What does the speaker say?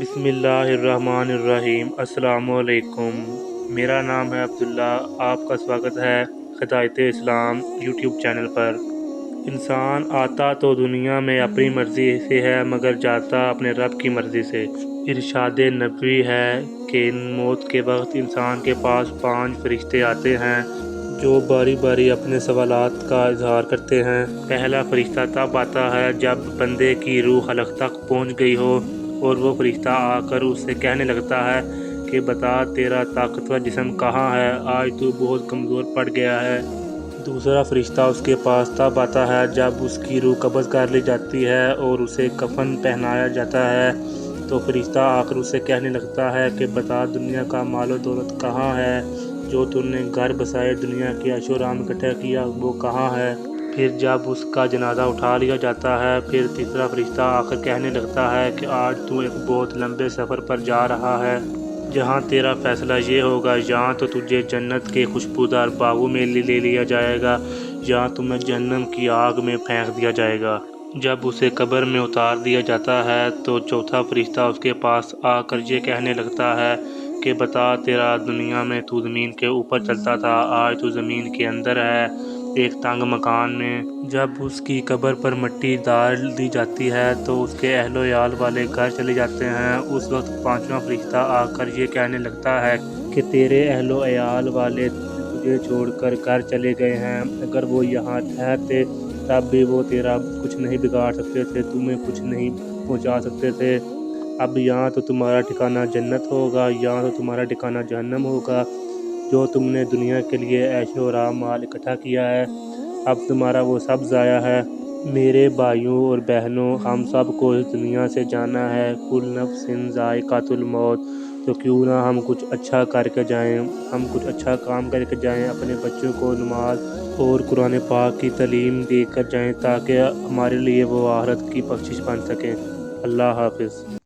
बिस्मिल्लाहिर्रहमानिर्रहीम। अस्सलामुअलैकुम। मेरा नाम है अब्दुल्ला। आपका स्वागत है हिदायत इस्लाम यूट्यूब चैनल पर। इंसान आता तो दुनिया में अपनी मर्ज़ी से है मगर जाता अपने रब की मर्ज़ी से। इरशाद नबवी है कि मौत के वक्त इंसान के पास 5 फरिश्ते आते हैं जो बारी बारी अपने सवालात का इजहार करते हैं। पहला फरिश्ता तब आता है जब बंदे की रूह हलक तक पहुंच गई हो और वो फरिश्ता आकर उससे कहने लगता है कि बता तेरा ताकतवर जिस्म कहाँ है, आज तू बहुत कमज़ोर पड़ गया है। दूसरा फरिश्ता उसके पास तब आता है जब उसकी रूह कब्ज़ कर ली जाती है और उसे कफन पहनाया जाता है तो फरिश्ता आकर उससे कहने लगता है कि बता दुनिया का मालो दौलत कहाँ है, जो तुमने घर बसाए दुनिया के ऐशो-आराम इकट्ठा किया वो कहाँ है। फिर जब उसका जनाजा उठा लिया जाता है फिर तीसरा फरिश्ता आकर कहने लगता है कि आज तू एक बहुत लंबे सफ़र पर जा रहा है जहाँ तेरा फ़ैसला ये होगा, यहाँ तो तुझे जन्नत के खुशबूदार बागों में ले लिया जाएगा, यहाँ तुम्हें जहन्नम की आग में फेंक दिया जाएगा। जब उसे कब्र में उतार दिया जाता है तो चौथा फरिश्ता उसके पास आकर ये कहने लगता है कि बता तेरा दुनिया में तू ज़मीन के ऊपर चलता था, आज तू ज़मीन के अंदर है एक तंग मकान में। जब उसकी कब्र पर मिट्टी डाल दी जाती है तो उसके अहलो याल वाले घर चले जाते हैं। उस वक्त पांचवा फरिश्ता आकर ये कहने लगता है कि तेरे अहलो याल वाले तुझे छोड़कर घर चले गए हैं, अगर वो यहाँ ठहरते तब भी वो तेरा कुछ नहीं बिगाड़ सकते थे, तुम्हें कुछ नहीं पहुँचा सकते थे। अब यहाँ तो तुम्हारा ठिकाना जन्नत होगा, यहाँ तो तुम्हारा ठिकाना जहन्नम होगा। जो तुमने दुनिया के लिए ऐशो आराम माल इकट्ठा किया है अब तुम्हारा वो सब ज़ाया है। मेरे भाइयों और बहनों, हम सब को इस दुनिया से जाना है, कुल नफ्सिन ज़ाइक़ातुल मौत, तो क्यों ना हम कुछ अच्छा करके जाएं, हम कुछ अच्छा काम करके जाएं, अपने बच्चों को नमाज और कुरान पाक की तालीम देकर जाएं ताकि हमारे लिए वो आखिरत की बख्शिश बन सकें। अल्लाह हाफ़िज़।